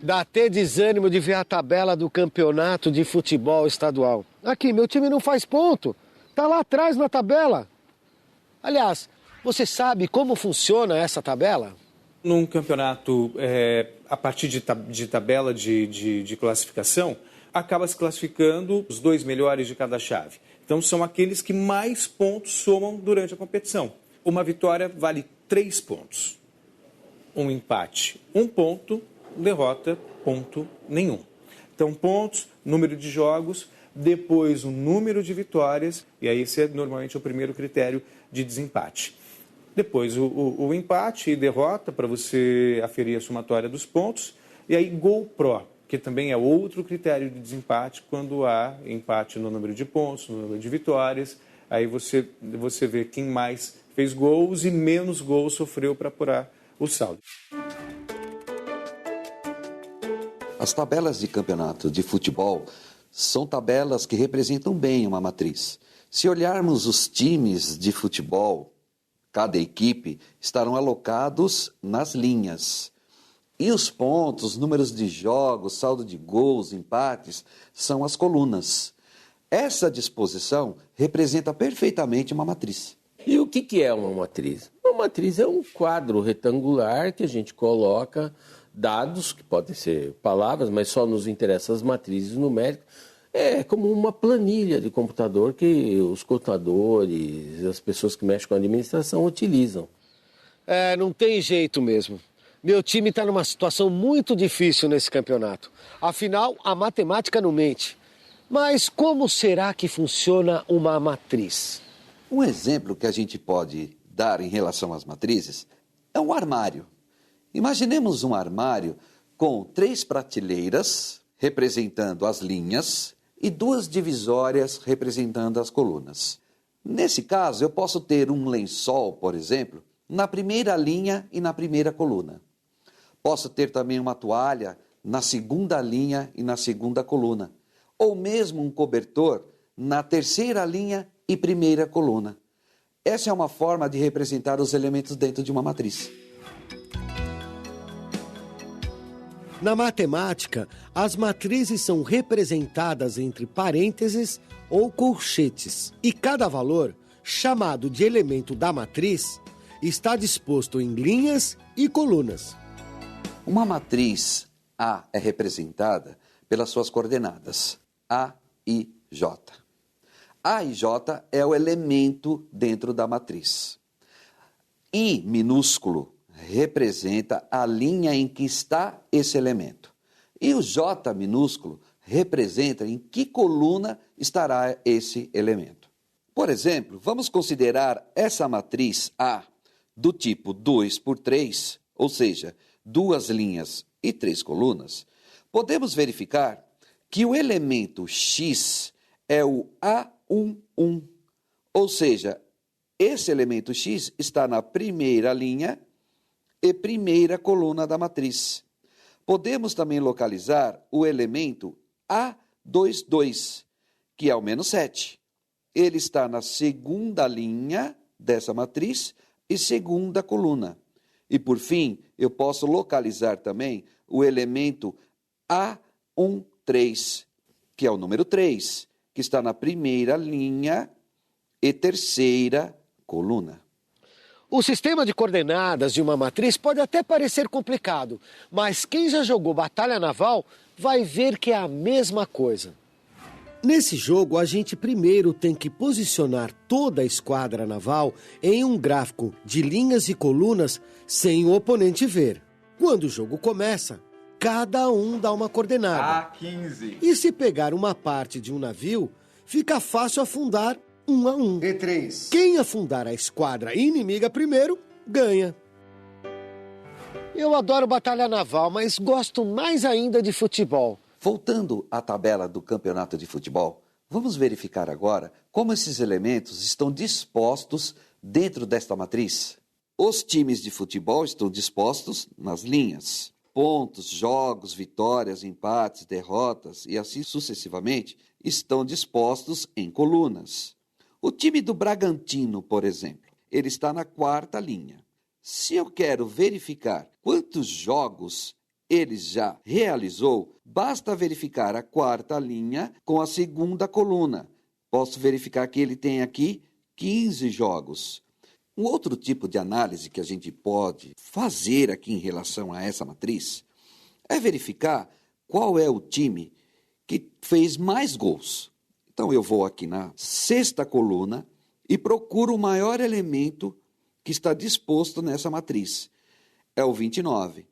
Dá até desânimo de ver a tabela do campeonato de futebol estadual. Aqui, meu time não faz ponto. Tá lá atrás na tabela. Aliás, você sabe como funciona essa tabela? Num campeonato, a partir de tabela de classificação, acaba se classificando os 2 melhores de cada chave. Então, são aqueles que mais pontos somam durante a competição. Uma vitória vale 3 pontos. Um empate, 1 ponto. Derrota, ponto nenhum. Então, pontos, número de jogos, depois o número de vitórias, e aí esse é normalmente o primeiro critério de desempate. Depois o empate e derrota, para você aferir a somatória dos pontos, e aí gol pró, que também é outro critério de desempate, quando há empate no número de pontos, no número de vitórias, aí você vê quem mais fez gols e menos gols sofreu para apurar o saldo. As tabelas de campeonato de futebol são tabelas que representam bem uma matriz. Se olharmos os times de futebol, cada equipe estarão alocados nas linhas. E os pontos, números de jogos, saldo de gols, empates, são as colunas. Essa disposição representa perfeitamente uma matriz. E o que é uma matriz? Uma matriz é um quadro retangular que a gente coloca dados, que podem ser palavras, mas só nos interessam as matrizes numéricas. É como uma planilha de computador que os contadores, as pessoas que mexem com a administração utilizam. Não tem jeito mesmo. Meu time está numa situação muito difícil nesse campeonato. Afinal, a matemática não mente. Mas como será que funciona uma matriz? Um exemplo que a gente pode dar em relação às matrizes é um armário. Imaginemos um armário com 3 prateleiras representando as linhas e 2 divisórias representando as colunas. Nesse caso, eu posso ter um lençol, por exemplo, na primeira linha e na primeira coluna. Posso ter também uma toalha na segunda linha e na segunda coluna. Ou mesmo um cobertor na terceira linha e primeira coluna. Essa é uma forma de representar os elementos dentro de uma matriz. Na matemática, as matrizes são representadas entre parênteses ou colchetes. E cada valor, chamado de elemento da matriz, está disposto em linhas e colunas. Uma matriz A é representada pelas suas coordenadas A e J. A e J é o elemento dentro da matriz. I minúsculo representa a linha em que está esse elemento. E o J minúsculo representa em que coluna estará esse elemento. Por exemplo, vamos considerar essa matriz A do tipo 2 por 3, ou seja, 2 linhas e 3 colunas. Podemos verificar que o elemento X é o A11, ou seja, esse elemento X está na primeira linha e primeira coluna da matriz. Podemos também localizar o elemento A22, que é o menos 7. Ele está na segunda linha dessa matriz e segunda coluna. E, por fim, eu posso localizar também o elemento A13, que é o número 3, que está na primeira linha e terceira coluna. O sistema de coordenadas de uma matriz pode até parecer complicado, mas quem já jogou Batalha Naval vai ver que é a mesma coisa. Nesse jogo, a gente primeiro tem que posicionar toda a esquadra naval em um gráfico de linhas e colunas sem o oponente ver. Quando o jogo começa, cada um dá uma coordenada. A15. E se pegar uma parte de um navio, fica fácil afundar 1 a 1. D3. Quem afundar a esquadra inimiga primeiro, ganha. Eu adoro batalha naval, mas gosto mais ainda de futebol. Voltando à tabela do campeonato de futebol, vamos verificar agora como esses elementos estão dispostos dentro desta matriz. Os times de futebol estão dispostos nas linhas. Pontos, jogos, vitórias, empates, derrotas e assim sucessivamente estão dispostos em colunas. O time do Bragantino, por exemplo, ele está na quarta linha. Se eu quero verificar quantos jogos ele já realizou, basta verificar a quarta linha com a segunda coluna. Posso verificar que ele tem aqui 15 jogos. Um outro tipo de análise que a gente pode fazer aqui em relação a essa matriz é verificar qual é o time que fez mais gols. Então eu vou aqui na sexta coluna e procuro o maior elemento que está disposto nessa matriz. É o 29.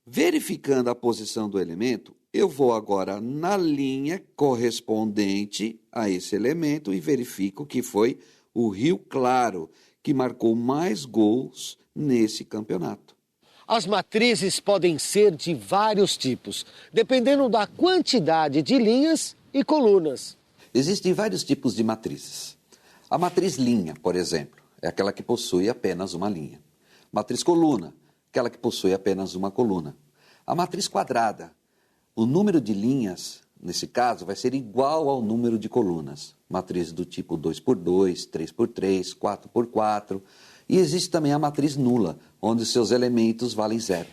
Verificando a posição do elemento, eu vou agora na linha correspondente a esse elemento e verifico que foi o Rio Claro, que marcou mais gols nesse campeonato. As matrizes podem ser de vários tipos, dependendo da quantidade de linhas e colunas. Existem vários tipos de matrizes. A matriz linha, por exemplo, é aquela que possui apenas uma linha. Matriz coluna, aquela que possui apenas uma coluna. A matriz quadrada, o número de linhas, nesse caso, vai ser igual ao número de colunas. Matriz do tipo 2x2, 3x3, 4x4. E existe também a matriz nula, onde seus elementos valem zero.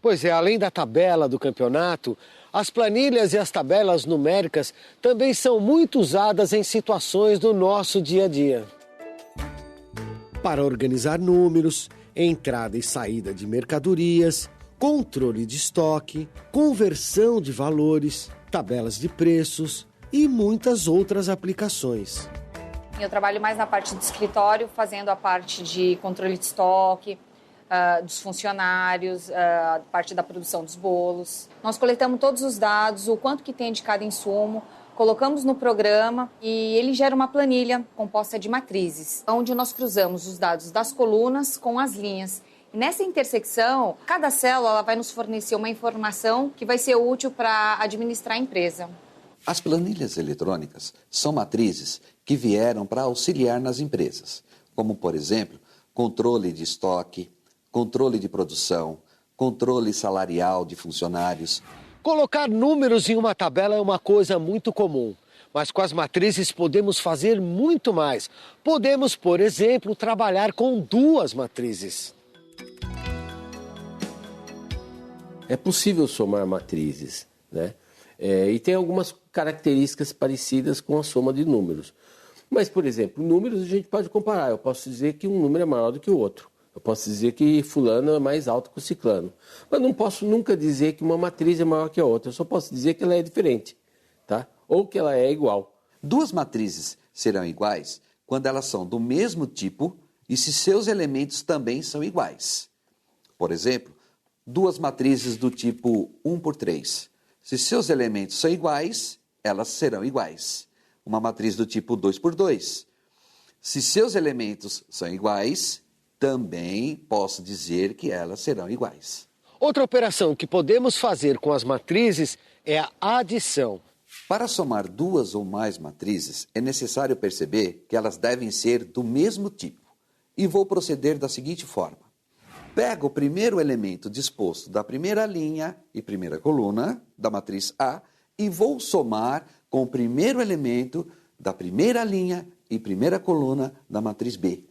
Pois é, além da tabela do campeonato, as planilhas e as tabelas numéricas também são muito usadas em situações do nosso dia a dia. Para organizar números, entrada e saída de mercadorias, controle de estoque, conversão de valores, tabelas de preços e muitas outras aplicações. Eu trabalho mais na parte do escritório, fazendo a parte de controle de estoque, dos funcionários, a parte da produção dos bolos. Nós coletamos todos os dados, o quanto que tem de cada insumo, colocamos no programa e ele gera uma planilha composta de matrizes, onde nós cruzamos os dados das colunas com as linhas. E nessa intersecção, cada célula ela vai nos fornecer uma informação que vai ser útil para administrar a empresa. As planilhas eletrônicas são matrizes que vieram para auxiliar nas empresas, como, por exemplo, controle de estoque, controle de produção, controle salarial de funcionários. Colocar números em uma tabela é uma coisa muito comum, mas com as matrizes podemos fazer muito mais. Podemos, por exemplo, trabalhar com duas matrizes. É possível somar matrizes, né? E tem algumas características parecidas com a soma de números. Mas, por exemplo, números a gente pode comparar. Eu posso dizer que um número é maior do que o outro. Eu posso dizer que fulano é mais alto que o ciclano. Mas não posso nunca dizer que uma matriz é maior que a outra. Eu só posso dizer que ela é diferente, tá? Ou que ela é igual. Duas matrizes serão iguais quando elas são do mesmo tipo e se seus elementos também são iguais. Por exemplo, duas matrizes do tipo 1x3. Se seus elementos são iguais, elas serão iguais. Uma matriz do tipo 2x2. Se seus elementos são iguais, também posso dizer que elas serão iguais. Outra operação que podemos fazer com as matrizes é a adição. Para somar duas ou mais matrizes, é necessário perceber que elas devem ser do mesmo tipo. E vou proceder da seguinte forma. Pego o primeiro elemento disposto da primeira linha e primeira coluna da matriz A e vou somar com o primeiro elemento da primeira linha e primeira coluna da matriz B.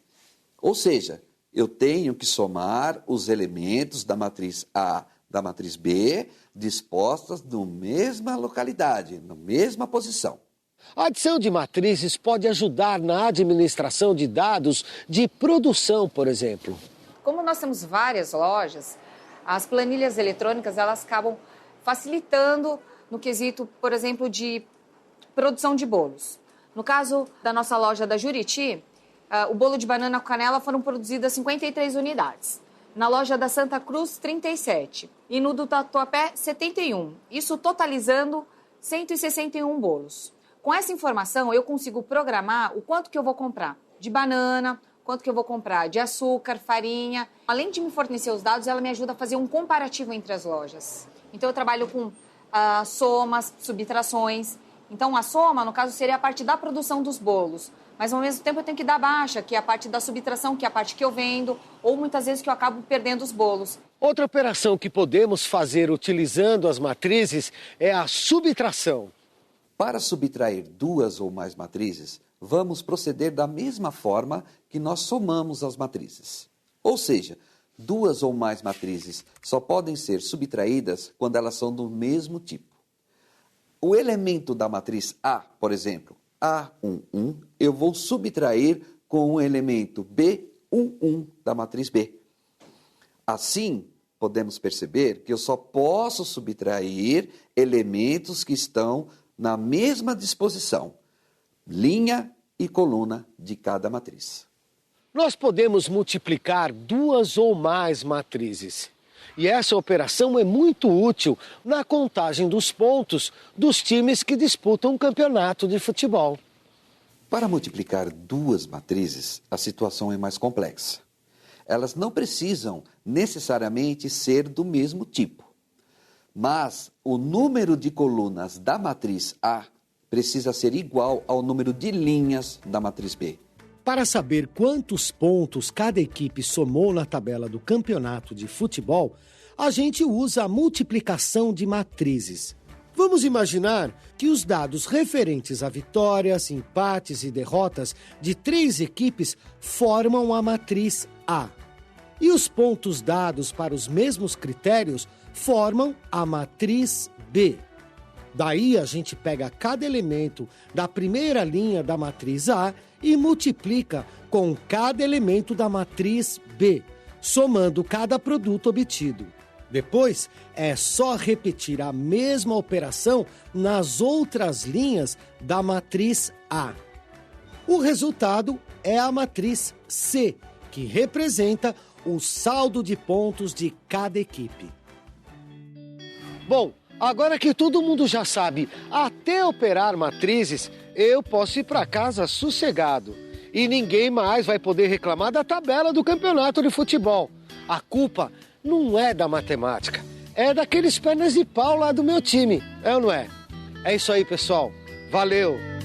Ou seja, eu tenho que somar os elementos da matriz A da matriz B dispostas na mesma localidade, na mesma posição. A adição de matrizes pode ajudar na administração de dados de produção, por exemplo. Como nós temos várias lojas, as planilhas eletrônicas elas acabam facilitando no quesito, por exemplo, de produção de bolos. No caso da nossa loja da Juriti, o bolo de banana com canela foram produzidas 53 unidades. Na loja da Santa Cruz, 37. E no do Tatuapé, 71. Isso totalizando 161 bolos. Com essa informação, eu consigo programar o quanto que eu vou comprar de banana, quanto que eu vou comprar de açúcar, farinha. Além de me fornecer os dados, ela me ajuda a fazer um comparativo entre as lojas. Então, eu trabalho com somas, subtrações. Então, a soma, no caso, seria a parte da produção dos bolos. Mas, ao mesmo tempo, eu tenho que dar baixa, que é a parte da subtração, que é a parte que eu vendo, ou muitas vezes que eu acabo perdendo os bolos. Outra operação que podemos fazer utilizando as matrizes é a subtração. Para subtrair duas ou mais matrizes, vamos proceder da mesma forma que nós somamos as matrizes. Ou seja, Duas ou mais matrizes só podem ser subtraídas quando elas são do mesmo tipo. O elemento da matriz A, por exemplo, A11, eu vou subtrair com o elemento B11 da matriz B. Assim, podemos perceber que eu só posso subtrair elementos que estão na mesma disposição, linha e coluna de cada matriz. Nós podemos multiplicar duas ou mais matrizes. E essa operação é muito útil na contagem dos pontos dos times que disputam um campeonato de futebol. Para multiplicar duas matrizes, a situação é mais complexa. Elas não precisam necessariamente ser do mesmo tipo. Mas o número de colunas da matriz A precisa ser igual ao número de linhas da matriz B. Para saber quantos pontos cada equipe somou na tabela do campeonato de futebol, a gente usa a multiplicação de matrizes. Vamos imaginar que os dados referentes a vitórias, empates e derrotas de 3 equipes formam a matriz A. E os pontos dados para os mesmos critérios formam a matriz B. Daí a gente pega cada elemento da primeira linha da matriz A e multiplica com cada elemento da matriz B, somando cada produto obtido. Depois, é só repetir a mesma operação nas outras linhas da matriz A. O resultado é a matriz C, que representa o saldo de pontos de cada equipe. Bom, agora que todo mundo já sabe até operar matrizes, eu posso ir para casa sossegado. E ninguém mais vai poder reclamar da tabela do campeonato de futebol. A culpa não é da matemática, é daqueles pernas de pau lá do meu time, é ou não é? É isso aí, pessoal. Valeu!